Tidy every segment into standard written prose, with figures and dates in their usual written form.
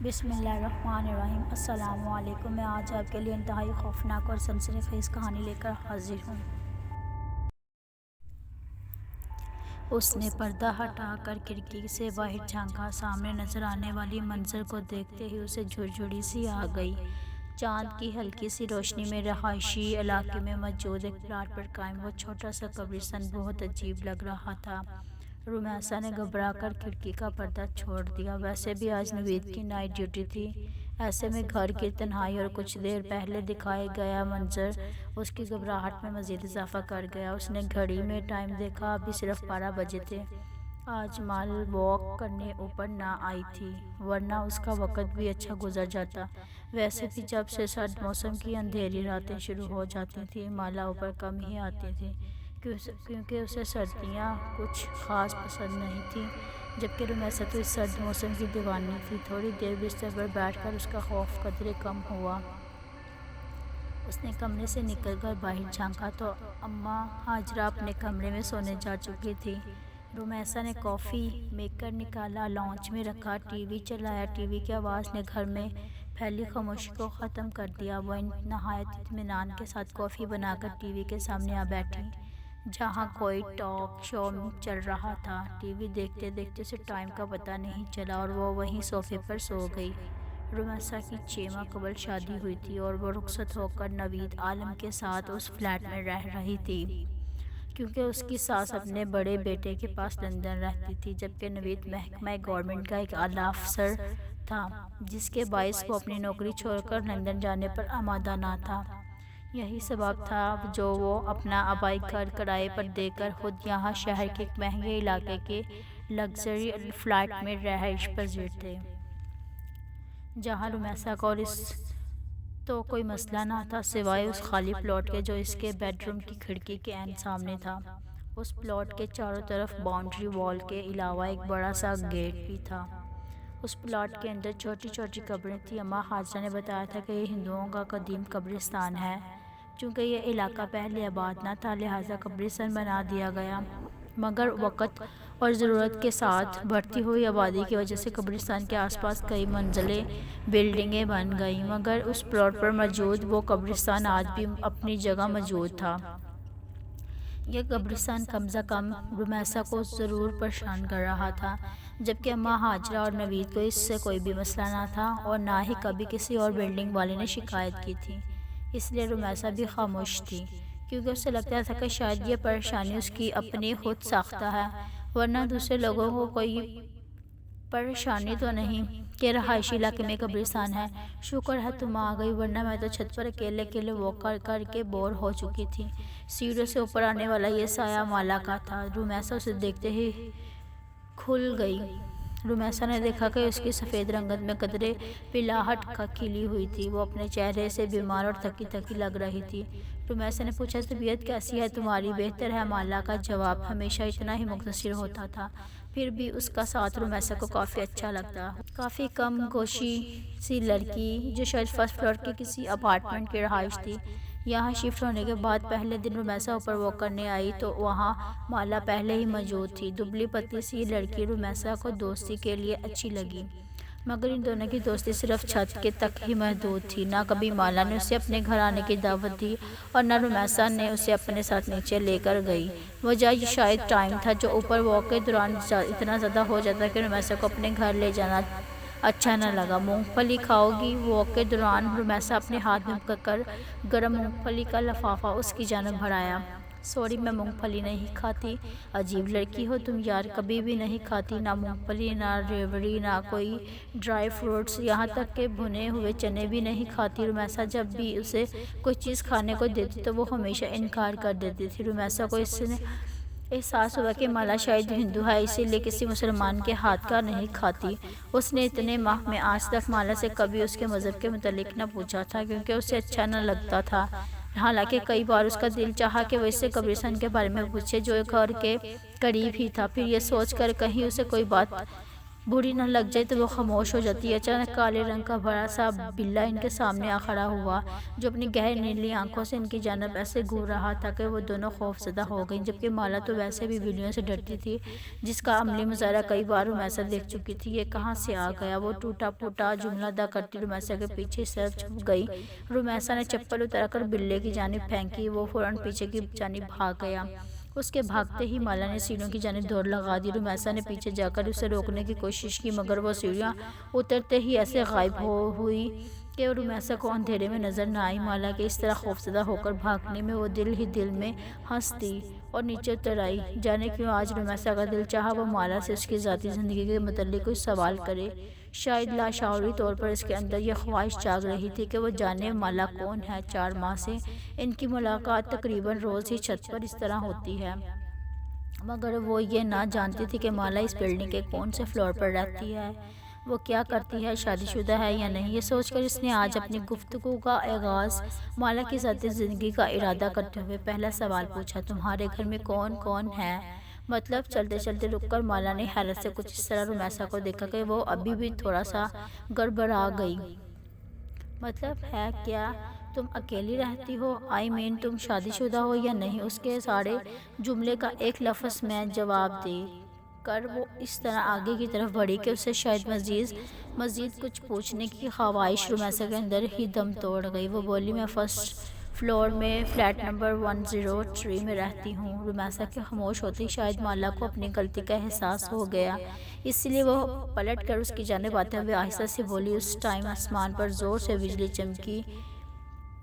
بسم اللہ الرحمن الرحیم۔ السلام علیکم۔ میں آج آپ کے لیے انتہائی خوفناک اور سنسنی خیز کہانی لے کر حاضر ہوں۔ اس نے پردہ ہٹا کر کھڑکی سے باہر جھانکا۔ سامنے نظر آنے والی منظر کو دیکھتے ہی اسے جھرجھری سی آ گئی۔ چاند کی ہلکی سی روشنی میں رہائشی علاقے میں موجود ایک پلاٹ پر قائم وہ چھوٹا سا قبرستان بہت عجیب لگ رہا تھا۔ رمیسا نے گھبرا کر کھڑکی کا پردہ چھوڑ دیا۔ ویسے بھی آج نوید کی نائٹ ڈیوٹی تھی، ایسے میں گھر کی تنہائی اور کچھ دیر پہلے دکھایا گیا منظر اس کی گھبراہٹ میں مزید اضافہ کر گیا۔ اس نے گھڑی میں ٹائم دیکھا، ابھی صرف 12 بجے تھے۔ آج مال واک کرنے اوپر نہ آئی تھی، ورنہ اس کا وقت بھی اچھا گزر جاتا۔ ویسے بھی جب سے سرد موسم کی اندھیری راتیں شروع ہو جاتی تھیں، مالا اوپر کم ہی آتی تھی، کیونکہ اسے سردیاں کچھ خاص پسند نہیں تھیں، جبکہ رمیسا تو اس سرد موسم کی دیوانی تھی۔ تھوڑی دیر بستر پر بیٹھ کر اس کا خوف قدرے کم ہوا۔ اس نے کمرے سے نکل کر باہر جھانکا تو اماں ہاجرہ اپنے کمرے میں سونے جا چکی تھی۔ رمیسا نے کافی میکر نکالا، لاؤنج میں رکھا، ٹی وی چلایا۔ ٹی وی کی آواز نے گھر میں پھیلی خاموشی کو ختم کر دیا۔ وہ نہایت اطمینان کے ساتھ کافی بنا کر ٹی وی کے سامنے آ بیٹھی، جہاں کوئی ٹاک شو چل رہا تھا۔ ٹی وی دیکھتے دیکھتے اسے ٹائم کا پتہ نہیں چلا اور وہ وہیں صوفے پر سو گئی۔ رمیسا کی 6 ماہ قبل شادی ہوئی تھی اور وہ رخصت ہو کر نوید عالم کے ساتھ اس فلیٹ میں رہ رہی تھی، کیونکہ اس کی ساس اپنے بڑے بیٹے کے پاس لندن رہتی تھی، جبکہ نوید محکمہ گورنمنٹ کا ایک اعلیٰ افسر تھا، جس کے باعث وہ اپنی نوکری چھوڑ کر لندن جانے پر آمادہ نہ تھا۔ یہی سبب تھا جو وہ اپنا آبائی گھر کرائے پر دے کر خود یہاں شہر کے ایک مہنگے علاقے کے لگژری فلیٹ میں رہائش پذیر تھے، جہاں رمیسا کو اور اس تو کوئی مسئلہ نہ تھا، سوائے اس خالی پلاٹ کے جو اس کے بیڈ روم کی کھڑکی کے عین سامنے تھا۔ اس پلاٹ کے چاروں طرف باؤنڈری وال کے علاوہ ایک بڑا سا گیٹ بھی تھا۔ اس پلاٹ کے اندر چھوٹی چھوٹی قبریں تھیں۔ اماں ہاجرہ نے بتایا تھا کہ یہ ہندوؤں کا قدیم قبرستان ہے۔ چونکہ یہ علاقہ پہلے آباد نہ تھا، لہٰذا قبرستان بنا دیا گیا، مگر وقت اور ضرورت کے ساتھ بڑھتی ہوئی آبادی کی وجہ سے قبرستان کے آس پاس کئی منزلیں بلڈنگیں بن گئیں، مگر اس پلاٹ پر موجود وہ قبرستان آج بھی اپنی جگہ موجود تھا۔ یہ قبرستان کم از کم رمیسا کو ضرور پریشان کر رہا تھا، جبکہ اماں ہاجرہ اور نوید کو اس سے کوئی بھی مسئلہ نہ تھا اور نہ ہی کبھی کسی اور بلڈنگ والے نے شکایت کی تھی۔ اس لیے رمیسا بھی خاموش تھی، کیونکہ اسے لگتا تھا کہ شاید یہ پریشانی اس کی اپنی خود ساختہ ہے، ورنہ دوسرے لوگوں کو کوئی پریشانی تو نہیں کہ رہائشی علاقے میں قبرستان ہے۔ شکر ہے تم آ گئی، ورنہ میں تو چھت پر اکیلے اکیلے واک کر کر کے بور ہو چکی تھی۔ سیڑھیوں سے اوپر آنے والا یہ سایہ مالا کا تھا۔ رمیسا اسے دیکھتے ہی کھل گئی۔ رمیسا نے دیکھا کہ اس کی سفید رنگت میں قدرے پلاہٹ کھلی ہوئی تھی۔ وہ اپنے چہرے سے بیمار اور تھکی تھکی لگ رہی تھی۔ رمیسا نے پوچھا، طبیعت کیسی ہے تمہاری؟ بہتر ہے، مالا کا جواب ہمیشہ اتنا ہی مختصر ہوتا تھا، پھر بھی اس کا ساتھ رمیسا کو کافی اچھا لگتا۔ کافی کم گوشی سی لڑکی، جو شاید فرسٹ فلور کے کسی اپارٹمنٹ کی رہائش تھی۔ یہاں شفٹ ہونے کے بعد پہلے دن رمیسا اوپر واک کرنے آئی تو وہاں مالا پہلے ہی موجود تھی۔ دبلی پتلی سی لڑکی رمیسا کو دوستی کے لیے اچھی لگی، مگر ان دونوں کی دوستی صرف چھت کے تک ہی محدود تھی۔ نہ کبھی مالا نے اسے اپنے گھر آنے کی دعوت دی اور نہ رمیسا نے اسے اپنے ساتھ نیچے لے کر گئی۔ وجہ یہ شاید ٹائم تھا جو اوپر واک کے دوران اتنا زیادہ ہو جاتا کہ رمیسا کو اپنے گھر لے جانا اچھا نہ لگا۔ مونگ پھلی کھاؤ گی؟ واک کے دوران رمیسا اپنے ہاتھ میں پکڑ کر گرم مونگ پھلی کا لفافہ اس کی جانب بڑھایا۔ سوری، میں مونگ پھلی نہیں کھاتی۔ عجیب لڑکی ہو تم یار، کبھی بھی نہیں کھاتی، نہ مونگ پھلی، نہ ریوڑی، نہ کوئی ڈرائی فروٹس، یہاں تک کہ بھنے ہوئے چنے بھی نہیں کھاتی۔ رمیسا جب بھی اسے کوئی چیز کھانے کو دیتی تو وہ ہمیشہ انکار کر دیتی تھی۔ رمیسا کو اس سے احساس ہوا کہ مالا شاید ہندو ہے، اسی لیے کسی مسلمان کے ہاتھ کا نہیں کھاتی۔ اس نے اتنے ماہ میں آج تک مالا سے کبھی اس کے مذہب کے متعلق نہ پوچھا تھا، کیونکہ اسے اچھا نہ لگتا تھا۔ حالانکہ کئی بار اس کا دل چاہا کہ وہ اس سے قبرستان کے بارے میں پوچھے، جو گھر کے قریب ہی تھا، پھر یہ سوچ کر کہیں اسے کوئی بات بری نہ لگ جائے تو وہ خاموش ہو جاتی ہے۔ اچانک کالے رنگ کا بڑا سا بلّا ان کے سامنے آ کھڑا ہوا، جو اپنی گہری نیلی آنکھوں سے ان کی جانب ایسے گور رہا تھا کہ وہ دونوں خوف زدہ ہو گئیں، جبکہ مالا تو ویسے بھی بلیوں سے ڈرتی تھی، جس کا عملی مظاہرہ کئی بار رمیسا دیکھ چکی تھی۔ یہ کہاں سے آ گیا؟ وہ ٹوٹا پھوٹا جملہ ادا کرتی رمیسا کے پیچھے اس طرف چھپ گئی۔ رمیسا نے چپل اتار کر بلے کی جانب پھینکی، وہ فوراً پیچھے کی جانب بھاگ گیا۔ اس کے بھاگتے ہی مالا نے سیڑھیوں کی جانب دوڑ لگا دی۔ رمیسا نے پیچھے جا کر اسے روکنے کی کوشش کی، مگر وہ سیڑھیاں اترتے ہی ایسے غائب ہوئی کہ رمیسا کو اندھیرے میں نظر نہ آئی۔ مالا کے اس طرح خوفزدہ ہو کر بھاگنے میں وہ دل ہی دل میں ہنس دی اور نیچے اتر آئی۔ جانے کیوں آج رمیسا کا دل چاہا وہ مالا سے اس کی ذاتی زندگی کے متعلق کچھ سوال کرے۔ شاید لاشعوری طور پر اس کے اندر یہ خواہش جاگ رہی تھی کہ وہ جانے مالا کون ہے۔ 4 ماہ سے ان کی ملاقات تقریباً روز ہی چھت پر اس طرح ہوتی ہے، مگر وہ یہ نہ جانتی تھی کہ مالا اس بلڈنگ کے کون سے فلور پر رہتی ہے، وہ کیا کرتی ہے، شادی شدہ ہے یا نہیں۔ یہ سوچ کر اس نے آج اپنی گفتگو کا آغاز مالا کی ذاتی زندگی کا ارادہ کرتے ہوئے پہلا سوال پوچھا، تمہارے گھر میں کون کون ہے؟ مطلب؟ چلتے چلتے رک کر مالا نے حیرت سے کچھ اس طرح رمیسا کو دیکھا کہ وہ ابھی بھی تھوڑا سا گڑبڑا گئی۔ مطلب ہے کیا؟ تم اکیلی رہتی ہو؟ تم شادی شدہ ہو یا نہیں؟ اس کے سارے جملے کا ایک لفظ میں جواب دے کر وہ اس طرح آگے کی طرف بڑھی کہ اسے شاید مزید کچھ پوچھنے کی خواہش رمیسا کے اندر ہی دم توڑ گئی۔ وہ بولی، میں فرسٹ فلور میں فلیٹ نمبر 103 میں رہتی ہوں۔ رمیسا کے خاموش ہوتے ہی شاید مالا کو اپنی غلطی کا احساس ہو گیا، اس لیے وہ پلٹ کر اس کی جانب آتے ہوئے آہستہ سے بولی۔ اس ٹائم آسمان پر زور سے بجلی چمکی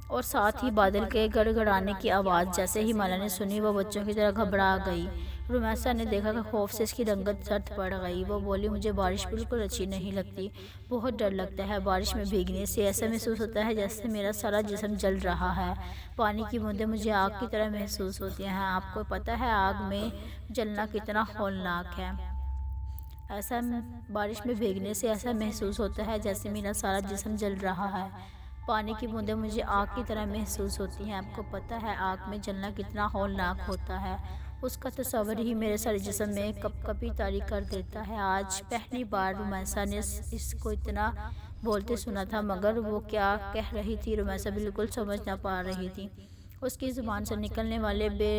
اور ساتھ ہی بادل کے گڑگڑانے کی آواز۔ جیسے ہی مالا نے سنی وہ بچوں کی طرح گھبرا گئی۔ رمیسا نے دیکھا کہ خوف سے اس کی رنگت زرد پڑ گئی۔ وہ بولی، مجھے بارش بالکل اچھی نہیں لگتی، بہت ڈر لگتا ہے بارش میں بھیگنے سے۔ ایسا محسوس ہوتا ہے جیسے میرا سارا جسم جل رہا ہے، پانی کی بوندیں مجھے آگ کی طرح محسوس ہوتی ہیں۔ آپ کو پتہ ہے آگ میں جلنا کتنا ہولناک ہے؟ بارش میں بھیگنے سے ایسا محسوس ہوتا ہے جیسے میرا سارا جسم جل رہا ہے، پانی کی بوندیں مجھے آگ کی طرح محسوس ہوتی ہیں۔ آپ کو پتہ ہے آگ میں جلنا کتنا ہولناک ہوتا ہے؟ اس کا تصور ہی میرے سارے جسم میں کپ کپی طاری کر دیتا ہے۔ آج پہلی بار رمیسا نے اس کو اتنا بولتے سنا تھا، مگر وہ کیا کہہ رہی تھی رمیسا بالکل سمجھ نہ پا رہی تھی۔ اس کی زبان سے نکلنے والے بے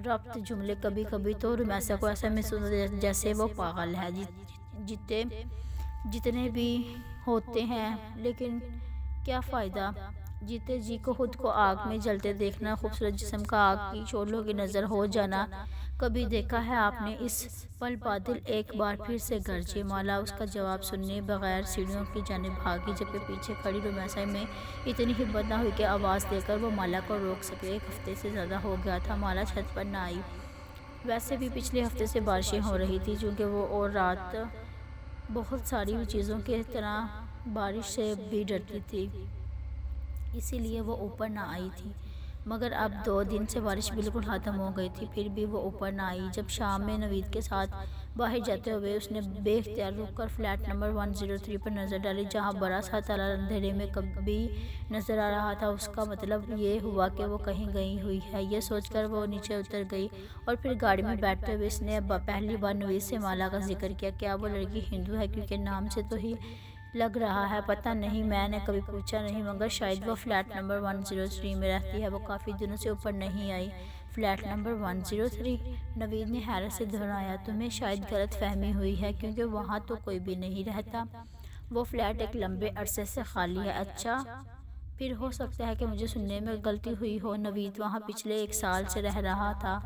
ربط جملے کبھی کبھی تو رمیسا کو ایسا محسوس ہوتا جیسے وہ پاگل ہے۔ جتنے بھی ہوتے ہیں، لیکن کیا فائدہ؟ جیتے جی کو خود کو آگ میں جلتے دیکھنا، خوبصورت جسم کا آگ کی شعلوں کی نظر ہو جانا، کبھی دیکھا ہے آپ نے؟ اس پل بادل ایک بار پھر سے گرجے۔ مالا اس کا جواب سنے بغیر سیڑھیوں کی جانب بھاگی، جبکہ پیچھے کھڑی رمیسا میں اتنی ہمت نہ ہوئی کہ آواز دے کر وہ مالا کو روک سکے۔ 1 ہفتے سے زیادہ ہو گیا تھا مالا چھت پر نہ آئی۔ ویسے بھی پچھلے ہفتے سے بارشیں ہو رہی تھیں، چونکہ وہ اور رات بہت ساری چیزوں کی طرح بارش سے بھی ڈرتی تھی، اسی لیے وہ اوپر نہ آئی تھی۔ مگر اب 2 دن سے بارش بالکل ختم ہو گئی تھی، پھر بھی وہ اوپر نہ آئی۔ جب شام میں نوید کے ساتھ باہر جاتے ہوئے اس نے بے اختیار رک کر فلیٹ نمبر 103 پر نظر ڈالی، جہاں بڑا سا تالا اندھیرے میں کبھی نظر آ رہا تھا، اس کا مطلب یہ ہوا کہ وہ کہیں گئی ہوئی ہے۔ یہ سوچ کر وہ نیچے اتر گئی اور پھر گاڑی میں بیٹھتے ہوئے اس نے پہلی بار نوید سے مالا کا ذکر کیا۔ کیا وہ لڑکی ہندو ہے؟ کیونکہ نام سے تو ہی لگ رہا ہے۔ پتہ نہیں، میں نے کبھی پوچھا نہیں، مگر شاید وہ فلیٹ نمبر 103 میں رہتی ہے۔ وہ کافی دنوں سے اوپر نہیں آئی۔ Flat number 103؟ نوید نے حیرت سے دہرایا۔ تمہیں شاید غلط فہمی ہوئی ہے، کیونکہ وہاں تو کوئی بھی نہیں رہتا۔ وہ فلیٹ ایک لمبے عرصے سے خالی ہے۔ اچھا، پھر ہو سکتا ہے کہ مجھے سننے میں غلطی ہوئی ہو۔ نوید وہاں پچھلے 1 سال سے رہ رہا تھا،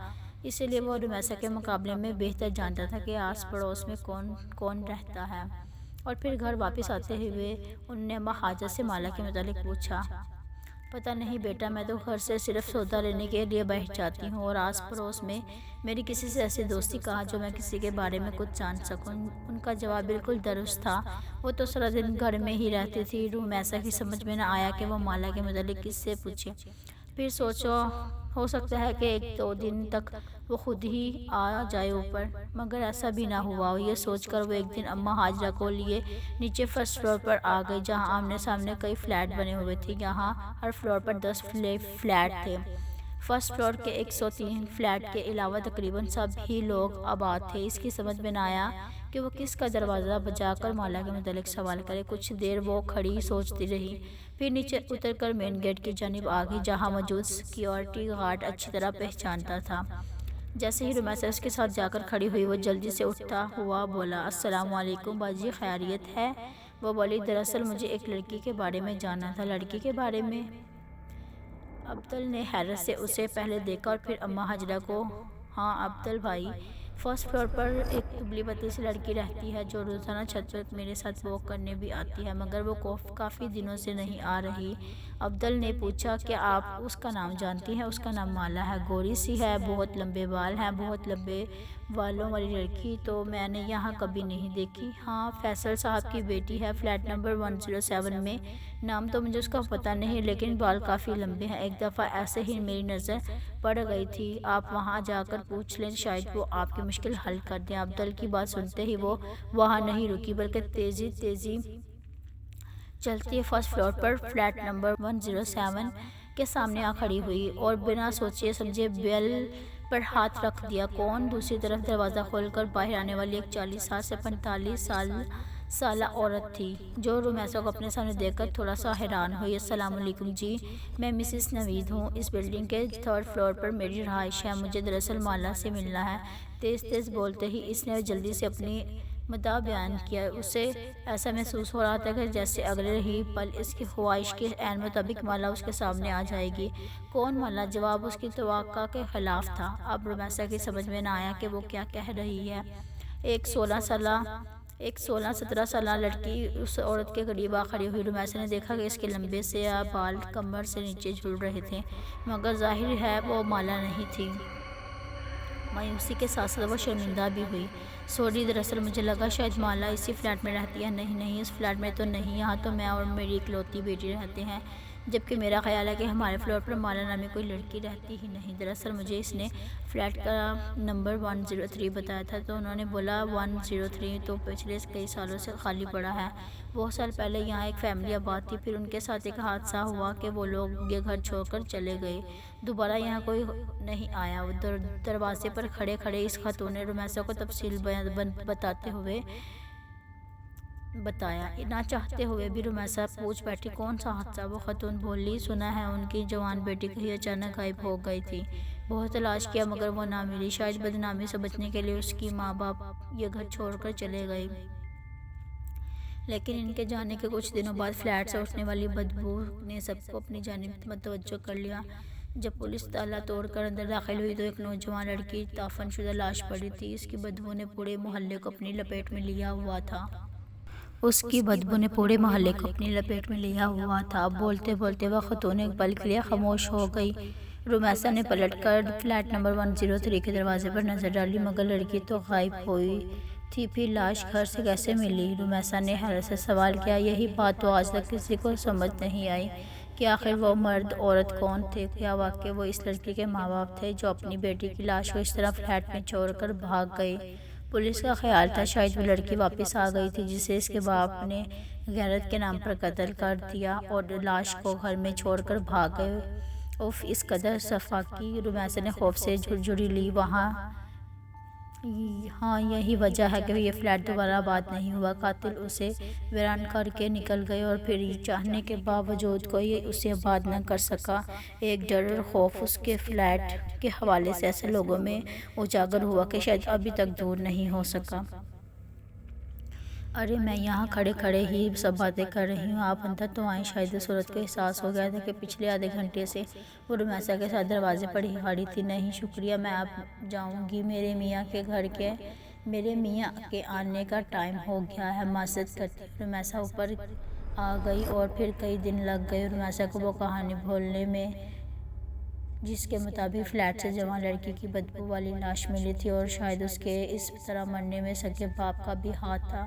اسی لیے وہ رمیسا کے مقابلے میں بہتر جانتا تھا کہ آس پڑوس میں کون کون رہتا ہے۔ اور پھر گھر واپس آتے ہوئے انہوں نے اماں حاجہ سے مالا کے متعلق پوچھا۔ پتہ نہیں بیٹا، میں تو گھر سے صرف سودا لینے کے لیے باہر جاتی ہوں، اور آس پڑوس میں میری کسی سے ایسی دوستی کہاں جو میں کسی کے بارے میں کچھ جان سکوں۔ ان کا جواب بالکل درست تھا، وہ تو سارا دن گھر میں ہی رہتی تھی۔ رمیسا کی سمجھ میں نہ آیا کہ وہ مالا کے متعلق کس سے پوچھے۔ پھر سوچا ہو سکتا ہے کہ 1-2 دن تک وہ خود ہی آ جائے اوپر، مگر ایسا بھی نہ ہوا۔ یہ سوچ کر وہ ایک دن اماں حاجرہ کو لیے نیچے فرسٹ فلور پر آ گئی، جہاں آمنے سامنے کئی فلیٹ بنے ہوئے تھے۔ یہاں ہر فلور پر 10 فلیٹ تھے۔ فرسٹ فلور کے 103 فلیٹ کے علاوہ تقریباً سب ہی لوگ آباد تھے۔ اس کی سمجھ میں نہ آیا کہ وہ کس کا دروازہ بجا کر مالا کے متعلق سوال کرے۔ کچھ دیر وہ کھڑی سوچتی رہی، پھر نیچے اتر کر مین گیٹ کی جانب آ گئی، جہاں موجود سیکیورٹی گارڈ اچھی طرح پہچانتا تھا۔ جیسے ہی رمیسا اس کے ساتھ جا کر کھڑی ہوئی، وہ جلدی سے اٹھتا ہوا بولا، السلام علیکم باجی، خیریت ہے؟ وہ بولی، دراصل مجھے ایک لڑکی کے بارے میں جاننا تھا۔ لڑکی کے بارے میں؟ ابدل نے حیرت سے اسے پہلے دیکھا اور پھر اماں ہاجرہ کو۔ ہاں ابدل بھائی، فرسٹ فلور پر ایک دبلی پتلی سی لڑکی رہتی ہے جو روزانہ چھت پر میرے ساتھ واک کرنے بھی آتی ہے، مگر وہ کافی دنوں سے نہیں آ رہی۔ ابدل نے پوچھا، کیا آپ اس کا نام جانتی ہیں؟ اس کا نام مالا ہے، گوری سی ہے، بہت لمبے بال ہیں۔ بہت لمبے بالوں والی لڑکی تو میں نے یہاں کبھی نہیں دیکھی۔ ہاں، فیصل صاحب کی بیٹی ہے، فلیٹ نمبر 107 میں۔ نام تو مجھے اس کا پتہ نہیں، لیکن بال کافی لمبے ہیں۔ ایک دفعہ ایسے ہی میری نظر پڑ گئی تھی، آپ وہاں جا کر پوچھ لیں، شاید وہ آپ کی مشکل حل کر دیں۔ ابدل کی بات سنتے ہی وہ وہاں نہیں رکی، بلکہ تیزی چلتی فرسٹ فلور پر فلیٹ نمبر 107 کے سامنے آ کھڑی ہوئی اور بنا سوچے سمجھے بیل پر ہاتھ رکھ دیا۔ کون؟ دوسری طرف دروازہ کھول کر باہر آنے والی ایک 40 سال سے 45 سالہ عورت تھی، جو رمیسا کو اپنے سامنے دیکھ کر تھوڑا سا حیران ہوئی۔ السلام علیکم جی، میں مسز نوید ہوں، اس بلڈنگ کے 3rd فلور پر میری رہائش ہے، مجھے دراصل مالا سے ملنا ہے۔ تیز بولتے ہی اس نے جلدی سے اپنی مدعا بیان کیا۔ اسے ایسا محسوس ہو رہا تھا کہ جیسے اگلے ہی پل اس کی خواہش کے عین مطابق مالا اس کے سامنے آ جائے گی۔ کون مالا؟ جواب اس کی توقع کے خلاف تھا۔ اب رمیسا کی سمجھ میں نہ آیا کہ وہ کیا کہہ رہی ہے۔ ایک 16-17 سالہ لڑکی اس عورت کے قریب آ کھڑی ہوئی۔ رمیسا نے دیکھا کہ اس کے لمبے سیاہ بال کمر سے نیچے جھول رہے تھے، مگر ظاہر ہے وہ مالا نہیں تھی۔ مایوسی کے ساتھ ساتھ وہ شرمندہ بھی ہوئی۔ سوری، دراصل مجھے لگا شاید مالا اسی فلیٹ میں رہتی ہے۔ نہیں، اس فلیٹ میں تو نہیں، یہاں تو میں اور میری اکلوتی بیٹی رہتے ہیں، جبکہ میرا خیال ہے کہ ہمارے فلور پر مالا نامی کوئی لڑکی رہتی ہی نہیں۔ دراصل مجھے اس نے فلیٹ کا نمبر 103 بتایا تھا، تو انہوں نے بولا 103 تو پچھلے کئی سالوں سے خالی پڑا ہے۔ بہت سال پہلے یہاں ایک فیملی آباد تھی، پھر ان کے ساتھ ایک حادثہ ہوا کہ وہ لوگ یہ گھر چھوڑ کر چلے گئے، دوبارہ یہاں کوئی نہیں آیا۔ دروازے پر کھڑے اس خاتون نے رمیسا کو تفصیل بتاتے ہوئے بتایا۔ نہ چاہتے ہوئے بھی رمیسا پوچھ بیٹھی، کون سا حادثہ؟ وہ خاتون بولی، سنا ہے ان کی جوان بیٹی کہیں اچانک غائب ہو گئی تھی، بہت تلاش کیا مگر وہ نہ ملی، شاید بدنامی سے بچنے کے لیے اس کی ماں باپ یہ گھر چھوڑ کر چلے گئے۔ لیکن ان کے جانے کے کچھ دنوں بعد فلیٹ سے اٹھنے والی بدبو نے سب کو اپنی جانب متوجہ کر لیا۔ جب پولیس تالا توڑ کر اندر داخل ہوئی تو ایک نوجوان لڑکی دفن شدہ لاش پڑی تھی۔ اس کی بدبو نے پورے محلے کو اپنی لپیٹ میں لیا ہوا تھا۔ بولتے بولتے وہ خاتون ایک پل کے لیے خاموش ہو گئی۔ رمیسا نے پلٹ کر فلیٹ نمبر 103 کے دروازے پر نظر ڈالی، مگر لڑکی تو غائب ہوئی تھی، پھر لاش گھر سے کیسے ملی؟ رمیسا نے حیرت سے سوال کیا۔ یہی بات تو آج تک کسی کو سمجھ نہیں آئی کہ آخر وہ مرد عورت کون تھے۔ کیا واقعی وہ اس لڑکی کے ماں باپ تھے جو اپنی بیٹی کی لاش کو اس طرح فلیٹ میں چھوڑ کر بھاگ گئے؟ پولیس کا خیال تھا شاید وہ لڑکی واپس آ گئی تھی، جسے اس کے باپ نے غیرت کے نام پر قتل کر دیا اور لاش کو گھر میں چھوڑ کر بھاگ گئے۔ اف، اس قدر شفقتی! رمیسا نے خوف سے جھرجھری لی۔ ہاں، یہی وجہ ہے کہ یہ فلیٹ دوبارہ آباد نہیں ہوا۔ قاتل اسے ویران کر کے نکل گئے اور پھر یہ چاہنے کے باوجود کوئی اسے آباد نہ کر سکا۔ ایک ڈر اور خوف اس کے فلیٹ کے حوالے سے ایسے لوگوں میں اجاگر ہوا کہ شاید ابھی تک دور نہیں ہو سکا۔ ارے میں یہاں کھڑے ہی سب باتیں کر رہی ہوں، آپ اندر تو آئیں۔ شاید اس عورت کو احساس ہو گیا تھا کہ پچھلے آدھے گھنٹے سے وہ رمیسا کے ساتھ دروازے پر ہی کھڑی تھی۔ نہیں شکریہ، میں اب جاؤں گی، میرے میاں کے آنے کا ٹائم ہو گیا ہے، معذرت کرتی ہوں۔ رمیسا اوپر آ گئی اور پھر کئی دن لگ گئے رمیسا کو وہ کہانی بھولنے میں جس کے مطابق فلیٹ سے جوان لڑکی کی بدبو والی لاش ملی تھی، اور شاید اس کے اس طرح مرنے میں سگے باپ کا بھی ہاتھ تھا۔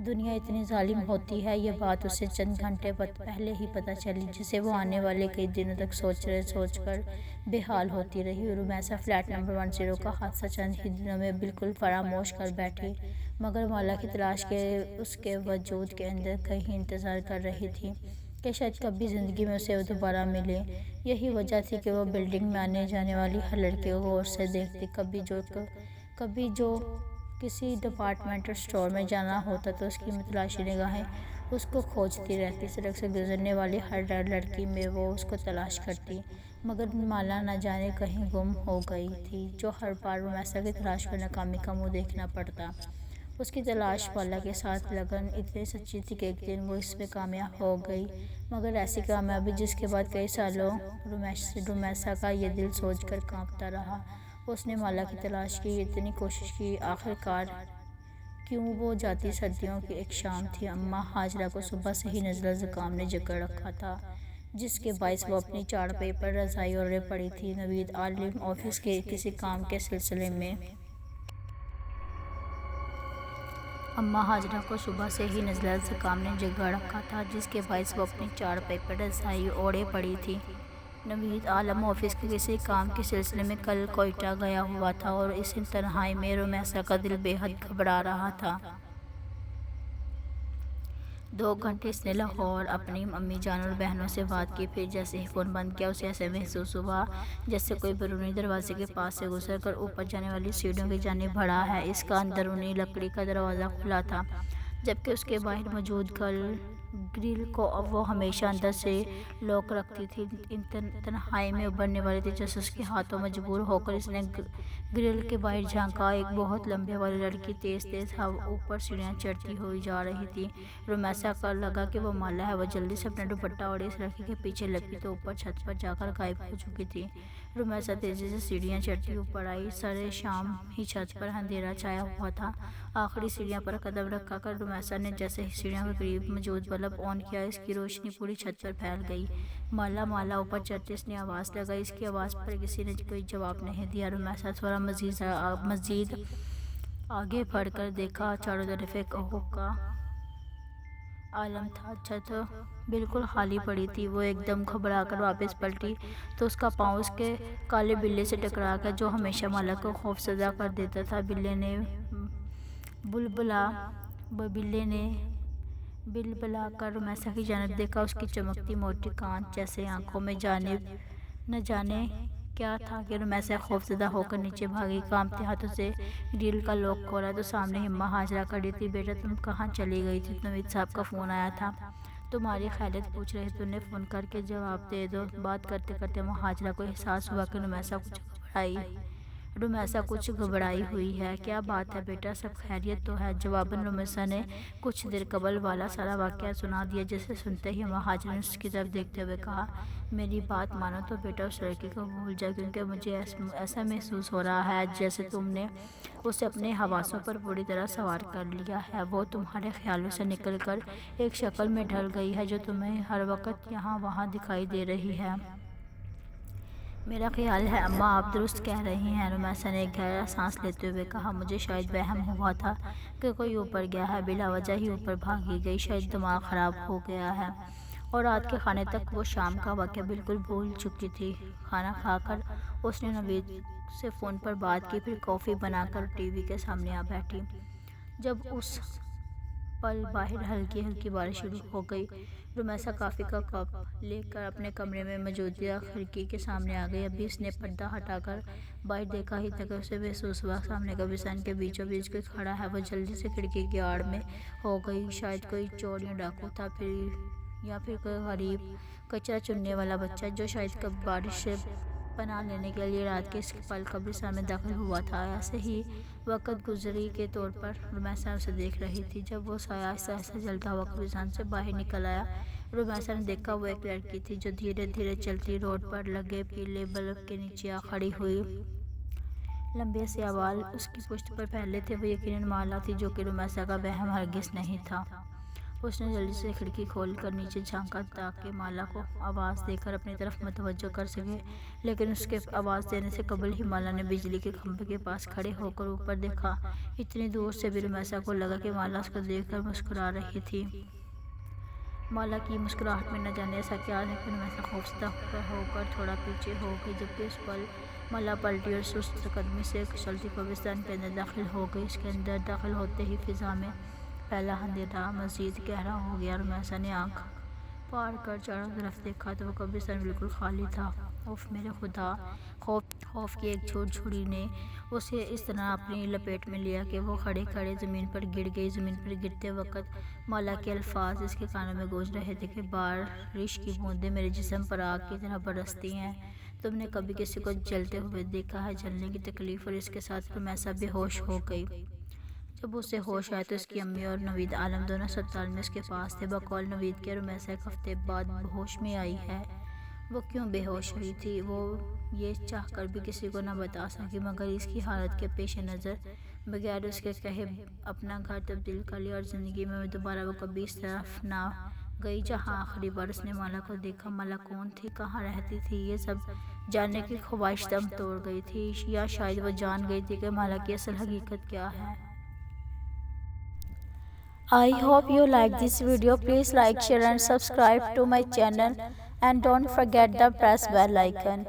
دنیا اتنی ظالم ہوتی ہے، یہ بات اسے چند گھنٹے پہلے ہی پتہ چلی، جسے وہ آنے والے کئی دنوں تک سوچ کر بے حال ہوتی رہی۔ رمیسا فلیٹ نمبر 103 کا حادثہ چند ہی دنوں میں بالکل فراموش کر بیٹھی، مگر مالا کی تلاش کے اس کے وجود کے اندر کہیں انتظار کر رہی تھی کہ شاید کبھی زندگی میں اسے دوبارہ ملے۔ یہی وجہ تھی کہ وہ بلڈنگ میں آنے جانے والی ہر لڑکی کو غور سے دیکھتی، کبھی جو کسی ڈپارٹمنٹل اسٹور میں جانا ہوتا تو اس کی متلاشی نگاہیں اس کو کھوجتی رہتی۔ سڑک سے گزرنے والی ہر لڑکی میں وہ اس کو تلاش کرتی، مگر مالا نہ جانے کہیں گم ہو گئی تھی، جو ہر بار رومیسا کی تلاش پر ناکامی کا منہ دیکھنا پڑتا۔ اس کی تلاش مالا کے ساتھ لگن اتنی سچی تھی کہ ایک دن وہ اس میں کامیاب ہو گئی، مگر ایسی کامیابی جس کے بعد کئی سالوں رومیسا کا یہ دل سوچ کر کانپتا رہا۔ اس نے مالا کی تلاش کی، اتنی کوشش کی، آخر کار کیوں وہ جاتی سردیوں کی ایک شام تھی۔ اماں ہاجرہ کو صبح سے ہی نزلہ زکام نے جکڑ رکھا تھا، جس کے باعث وہ اپنی چارپائی پر رضائی اوڑھے پڑی تھی۔ نوید عالم آفس کے کسی کام کے سلسلے میں اماں ہاجرہ کو صبح سے ہی نزلہ زکام نے جکڑ رکھا تھا، جس کے باعث وہ اپنی چارپائی پر رضائی اوڑھے پڑی تھی۔ نوید عالم آفس کے کسی کام کے سلسلے میں کل کوئٹہ گیا ہوا تھا اور اس تنہائی میں رومیسا کا دل بے حد گھبرا رہا تھا۔ 2 گھنٹے اس نے لاہور اپنی امی جان اور بہنوں سے بات کی، پھر جیسے ہی فون بند کیا اسے ایسے محسوس ہوا جیسے کوئی بیرونی دروازے کے پاس سے گزر کر اوپر جانے والی سیڑھیوں کی جانب بڑھا ہے۔ اس کا اندرونی لکڑی کا دروازہ کھلا تھا، جبکہ اس کے باہر موجود گرل کو وہ ہمیشہ اندر سے لاک رکھتی تھی۔ تنہائی میں ابھرنے والے تجسس کے ہاتھوں مجبور ہو کر اس نے گرل کے باہر جھانکا۔ ایک بہت لمبے والی لڑکی تیز اوپر سیڑھیاں چڑھتی ہوئی جا رہی تھی۔ رومیسا کو لگا کہ وہ مالا ہے۔ وہ جلدی سے اپنا دوپٹہ اوڑھے اس لڑکی کے پیچھے لپکی تو اوپر چھت پر جا کر غائب ہو چکی تھی۔ رومیسا تیزی سے سیڑھیاں چڑھتی اوپر آئی۔ سرِ شام ہی چھت پر اندھیرا چھایا ہوا تھا۔ آخری سیڑھیاں پر قدم رکھ کر رومیسا نے جیسے ہی سیڑھیوں کے قریب موجود بلب آن کیا، اس کی روشنی پوری چھت پر پھیل گئی۔ مالا مالا اوپر چڑھتے اس نے آواز لگائی۔ اس کی آواز پر کسی نے کوئی جواب نہیں دیا۔ رومیسا تھوڑا مزید آگے بڑھ کر دیکھا، چاروں طرف ایک اوہ کا عالم تھا۔ چھت بالکل خالی پڑی تھی۔ وہ ایک دم گھبرا کر واپس پلٹی تو اس کا پاؤں اس کے کالے بلے سے ٹکرا گیا، جو ہمیشہ مالا کو خوفزدہ کر دیتا تھا۔ بلے نے بلبلا کر رومیسا کی جانب دیکھا۔ اس کی چمکتی موٹی کانچ جیسی آنکھوں میں نہ جانے کیا تھا کہ رومیسا خوفزدہ ہو کر نیچے بھاگی۔ کانپتے ہاتھوں سے گرل کا لاک کھولا تو سامنے ہی اماں ہاجرہ کھڑی تھی۔ بیٹا تم کہاں چلی گئی تھی؟ نوید صاحب کا فون آیا تھا، تمہاری خیریت پوچھ رہے تھے، انہیں فون کر کے جواب دے دو۔ بات کرتے کرتے اماں ہاجرہ کو احساس ہوا کہ رومیسا کچھ گھبرائی ہوئی ہے۔ کیا بات ہے بیٹا، سب خیریت تو ہے؟ جواباً رومیسا نے کچھ دیر قبل والا سارا واقعہ سنا دیا، جسے سنتے ہی اماں ہاجرہ نے اس کی طرف دیکھتے ہوئے کہا، میری بات مانو تو بیٹا اس لڑکی کو بھول جاؤ، کیونکہ مجھے ایسا محسوس ہو رہا ہے جیسے تم نے اسے اپنے حواسوں پر پوری طرح سوار کر لیا ہے۔ وہ تمہارے خیالوں سے نکل کر ایک شکل میں ڈھل گئی ہے جو تمہیں ہر وقت یہاں وہاں دکھائی دے رہی ہے۔ میرا خیال ہے اماں آپ درست کہہ رہی ہیں، رومیسا نے ایک گہرا سانس لیتے ہوئے کہا، مجھے شاید وہم ہوا تھا کہ کوئی اوپر گیا ہے، بلا وجہ ہی اوپر بھاگی گئی، شاید دماغ خراب ہو گیا ہے۔ اور رات کے کھانے تک وہ شام کا واقعہ بالکل بھول چکی تھی۔ کھانا کھا کر اس نے نوید سے فون پر بات کی، پھر کافی بنا کر ٹی وی کے سامنے آ بیٹھی۔ جب اس پل باہر ہلکی ہلکی بارش شروع ہو گئی، رومیسا کافی کا کپ لے کر اپنے کمرے میں موجود کھڑکی کے سامنے آ گئی۔ ابھی اس نے پردہ ہٹا کر باہر دیکھا ہی تھا کہ اسے محسوس ہوا سامنے قبرستان کے بیچوں بیچ کوئی کھڑا ہے۔ وہ جلدی سے کھڑکی کی آڑ میں ہو گئی۔ شاید کوئی چور یا ڈاکو تھا، یا پھر کوئی غریب کچرا چننے والا بچہ، جو شاید بارش سے پناہ لینے کے لیے رات کے اس پل قبرستان میں داخل ہوا تھا۔ ایسے ہی وقت گزری کے طور پر رومیسا اسے دیکھ رہی تھی۔ جب وہ سایہ آہستہ آہستہ جلتا ہوا قبرستان سے باہر نکل آیا، رومیسا نے دیکھا وہ ایک لڑکی تھی جو دھیرے دھیرے چلتی روڈ پر لگے پیلے بلب کے نیچے آ کھڑی ہوئی۔ لمبے سیاہ بال اس کی پشت پر پھیلے تھے۔ وہ یقیناً مالا تھی، جو کہ رومیسا کا وہم ہرگز نہیں تھا۔ اس نے جلدی سے کھڑکی کھول کر نیچے جھانکا تاکہ مالا کو آواز دے کر اپنی طرف متوجہ کر سکے، لیکن اس کے آواز دینے سے قبل ہی مالا نے بجلی کے کھمبے کے پاس کھڑے ہو کر اوپر دیکھا۔ اتنی دور سے بھی رومیسا کو لگا کہ مالا اس کو دیکھ کر مسکرا رہی تھی۔ مالا کی مسکراہٹ میں نہ جانے ایسا کیا تھا کہ رومیسا خوفزدہ ہو کر تھوڑا پیچھے ہو گئی، جبکہ اس پل مالا پلٹی اور سست قدمی سے چلتی قبرستان کے اندر داخل ہو گئی۔ اس کے اندر داخل ہوتے ہی فضا میں پھیلا اندھیرا مزید گہرا ہو گیا۔ رومیسا نے آنکھ پھاڑ کر چاروں طرف دیکھا تو وہ قبرستان بالکل خالی تھا۔ اف میرے خدا! خوف کی ایک چھوٹ چھڑی نے اسے اس طرح اپنی لپیٹ میں لیا کہ وہ کھڑے کھڑے زمین پر گر گئی۔ زمین پر گرتے وقت مالا کے الفاظ اس کے کانوں میں گونج رہے تھے کہ بارش کی بوندیں میرے جسم پر آگ کی طرح برستی ہیں۔ تم نے کبھی کسی کو جلتے ہوئے دیکھا ہے؟ جلنے کی تکلیف اور اس کے ساتھ رمیسا بے ہوش ہو گئی۔ جب اسے ہوش آیا تو اس کی امی اور نوید عالم دونوں ہسپتال میں اس کے پاس تھے۔ بقول نوید کے رمیسا ایک ہفتے بعد ہوش میں آئی ہے۔ وہ کیوں بے ہوش ہوئی تھی وہ یہ چاہ کر بھی کسی کو نہ بتا سکی، مگر اس کی حالت کے پیش نظر بغیر اس کے کہے اپنا گھر تبدیل کر لیا اور زندگی میں دوبارہ وہ کبھی اس طرف نہ گئی جہاں آخری بار اس نے مالا کو دیکھا۔ مالا کون تھی، کہاں رہتی تھی، یہ سب جاننے کی خواہش دم توڑ گئی تھی، یا شاید وہ جان گئی تھی کہ مالا کی اصل حقیقت کیا ہے۔ I hope you like this video. Please like, share and subscribe to my channel and don't forget the press bell icon.